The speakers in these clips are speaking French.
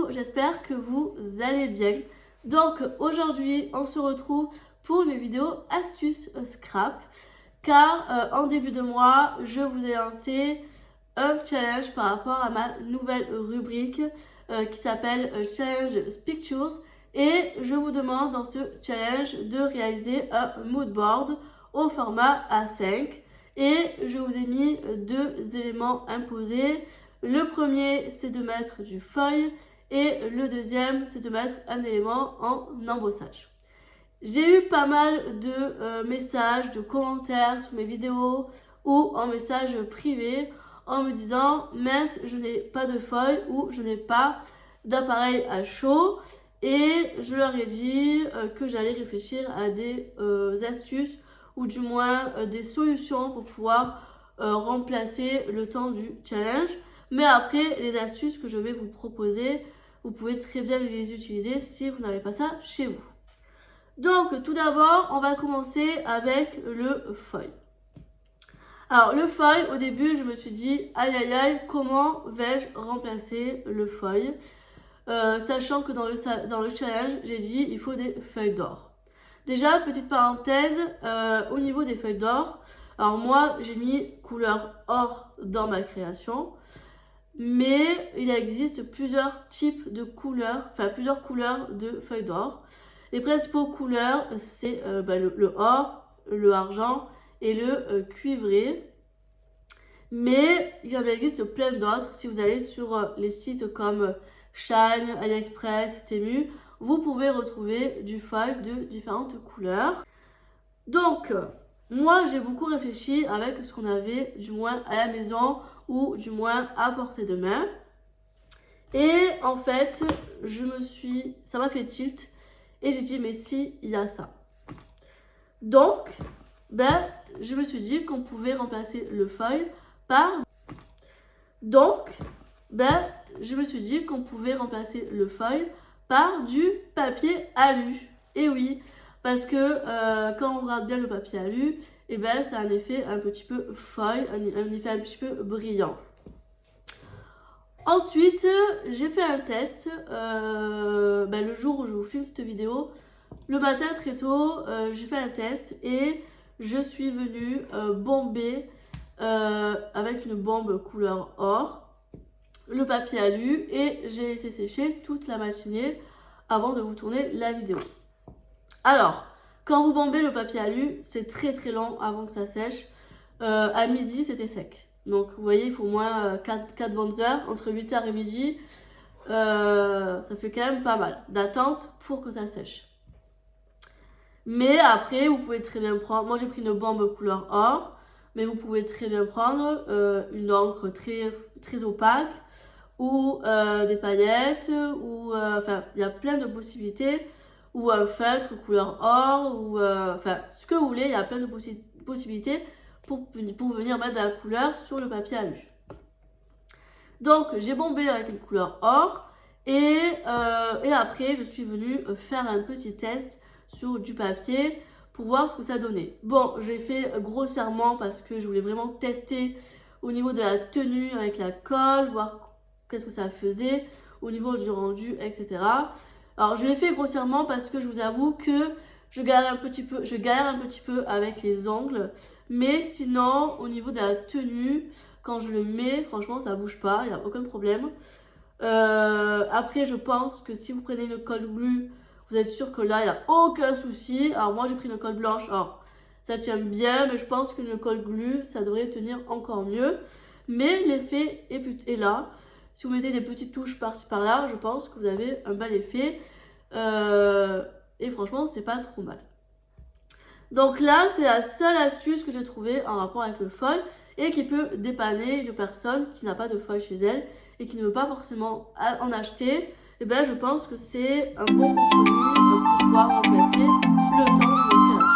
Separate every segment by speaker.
Speaker 1: j'espère que vous allez bien. Donc aujourd'hui on se retrouve pour une vidéo astuce scrap car en début de mois je vous ai lancé un challenge par rapport à ma nouvelle rubrique qui s'appelle Challenge Pictures et je vous demande dans ce challenge de réaliser un mood board au format A5 et je vous ai mis deux éléments imposés. Le premier c'est de mettre du foil et le deuxième c'est de mettre un élément en embossage. J'ai eu pas mal de messages, de commentaires sous mes vidéos ou en message privé en me disant mince je n'ai pas de foil ou je n'ai pas d'appareil à chaud et je leur ai dit que j'allais réfléchir à des astuces ou du moins des solutions pour pouvoir remplacer le temps du challenge. Mais après, les astuces que je vais vous proposer, vous pouvez très bien les utiliser si vous n'avez pas ça chez vous. Donc, tout d'abord, on va commencer avec le foil. Alors, le foil, au début, je me suis dit, aïe aïe aïe, comment vais-je remplacer le foil sachant que dans le challenge, j'ai dit, il faut des feuilles d'or. Déjà, petite parenthèse, au niveau des feuilles d'or, alors moi, j'ai mis couleur or dans ma création. Mais il existe plusieurs types de couleurs, enfin plusieurs couleurs de feuilles d'or. Les principaux couleurs, c'est le or, le argent et le cuivré. Mais il en existe plein d'autres. Si vous allez sur les sites comme Shine, AliExpress, Temu, vous pouvez retrouver du foil de différentes couleurs. Donc, moi, j'ai beaucoup réfléchi avec ce qu'on avait du moins à la maison ou du moins à portée de main. Et en fait, ça m'a fait tilt et j'ai dit mais si, il y a ça. Donc, je me suis dit qu'on pouvait remplacer le foil par du papier alu. Et oui, parce que quand on regarde bien le papier alu, c'est un effet un petit peu foil, un effet un petit peu brillant. Ensuite, j'ai fait un test le jour où je vous filme cette vidéo. Le matin très tôt, j'ai fait un test et je suis venue bomber avec une bombe couleur or le papier alu et j'ai laissé sécher toute la matinée avant de vous tourner la vidéo. Alors, quand vous bombez le papier alu, c'est très très long avant que ça sèche. À midi, c'était sec. Donc, vous voyez, il faut au moins 4 bonnes heures, entre 8h et midi. Ça fait quand même pas mal d'attente pour que ça sèche. Mais après, vous pouvez très bien prendre... Moi, j'ai pris une bombe couleur or, mais vous pouvez très bien prendre une encre très, très opaque ou des paillettes, ou il y a plein de possibilités, ou un feutre couleur or, ou ce que vous voulez, il y a plein de possibilités pour venir mettre de la couleur sur le papier alu. Donc j'ai bombé avec une couleur or et après je suis venue faire un petit test sur du papier pour voir ce que ça donnait. Bon, j'ai fait grossièrement parce que je voulais vraiment tester au niveau de la tenue avec la colle, voir qu'est-ce que ça faisait au niveau du rendu, etc. Alors je l'ai fait grossièrement parce que je vous avoue que je galère un petit peu avec les ongles, mais sinon au niveau de la tenue, quand je le mets, franchement ça bouge pas, il n'y a aucun problème. Après je pense que si vous prenez une colle glue, vous êtes sûr que là il n'y a aucun souci. Alors moi j'ai pris une colle blanche, alors ça tient bien, mais je pense qu'une colle glue ça devrait tenir encore mieux. Mais l'effet est là. Si vous mettez des petites touches par-ci par-là, je pense que vous avez un bel effet. Et franchement, c'est pas trop mal. Donc là, c'est la seule astuce que j'ai trouvée en rapport avec le foil et qui peut dépanner une personne qui n'a pas de foil chez elle et qui ne veut pas forcément en acheter. Et je pense que c'est un bon compromis pour pouvoir remplacer le temps de séance.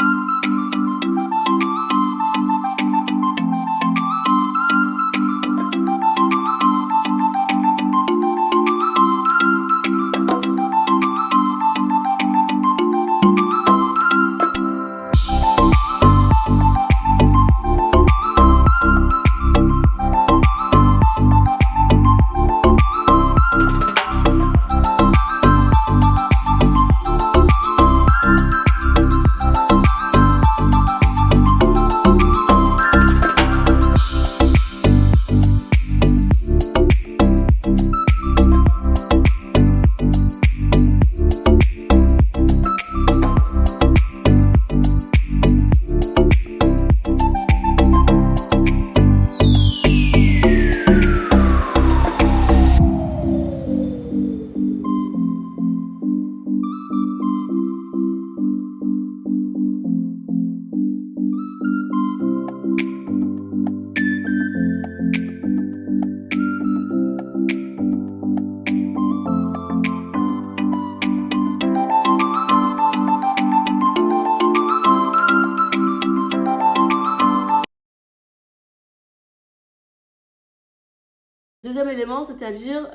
Speaker 1: deuxième élément, c'est-à-dire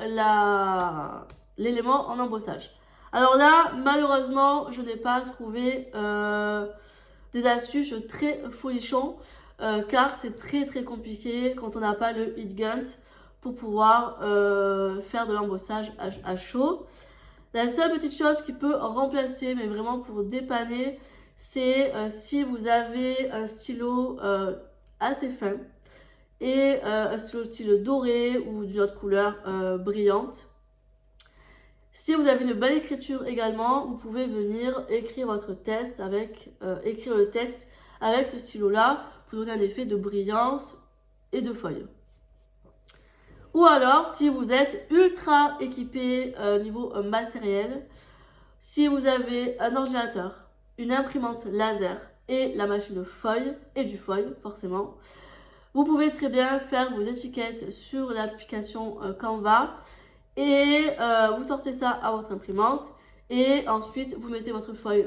Speaker 1: l'élément en embossage. Alors là, malheureusement, je n'ai pas trouvé des astuces très folichons car c'est très compliqué quand on n'a pas le heat gun pour pouvoir faire de l'embossage à chaud. La seule petite chose qui peut remplacer, mais vraiment pour dépanner, c'est si vous avez un stylo assez fin et un stylo style doré ou d'une autre couleur brillante. Si vous avez une belle écriture également, vous pouvez venir écrire votre texte écrire le texte avec ce stylo-là pour donner un effet de brillance et de feuille. Ou alors, si vous êtes ultra équipé niveau matériel, si vous avez un ordinateur, une imprimante laser et la machine feuille, et du feuille forcément, vous pouvez très bien faire vos étiquettes sur l'application Canva et vous sortez ça à votre imprimante et ensuite vous mettez votre feuille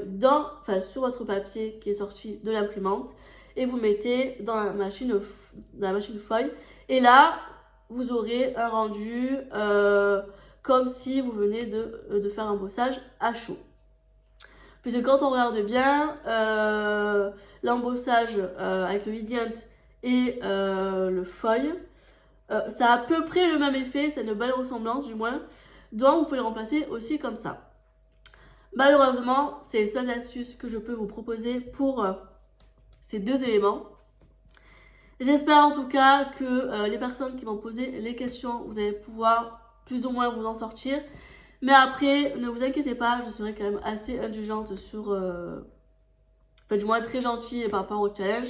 Speaker 1: sur votre papier qui est sorti de l'imprimante et vous mettez dans la machine feuille et là vous aurez un rendu comme si vous venez de faire un embossage à chaud. Puisque quand on regarde bien, l'embossage avec le heat gun et le feuille, ça a à peu près le même effet, c'est une belle ressemblance du moins, donc vous pouvez le remplacer aussi comme ça. Malheureusement, c'est les seules astuces que je peux vous proposer pour ces deux éléments. J'espère en tout cas que les personnes qui vont poser les questions, vous allez pouvoir plus ou moins vous en sortir. Mais après, ne vous inquiétez pas, je serai quand même assez indulgente sur... du moins très gentille par rapport au challenge.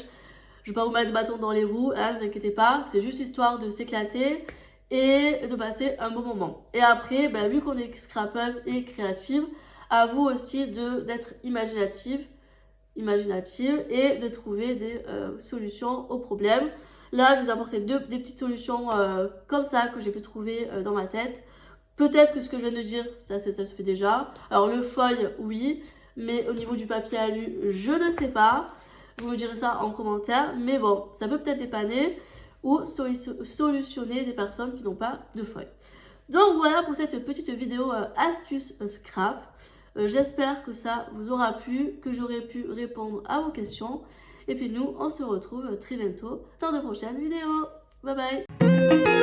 Speaker 1: Je ne vais pas vous mettre de bâton dans les roues, hein, ne vous inquiétez pas. C'est juste histoire de s'éclater et de passer un bon moment. Et après, vu qu'on est scrappeuse et créative, à vous aussi d'être imaginative et de trouver des solutions aux problèmes. Là, je vous ai apporté des petites solutions comme ça que j'ai pu trouver dans ma tête. Peut-être que ce que je viens de dire, ça se fait déjà. Alors le feuille, oui, mais au niveau du papier alu, je ne sais pas. Vous me direz ça en commentaire. Mais bon, ça peut peut-être dépanner ou solutionner des personnes qui n'ont pas de feuille. Donc voilà pour cette petite vidéo astuce scrap. J'espère que ça vous aura plu, que j'aurai pu répondre à vos questions. Et puis nous, on se retrouve très bientôt dans de prochaines vidéos. Bye bye!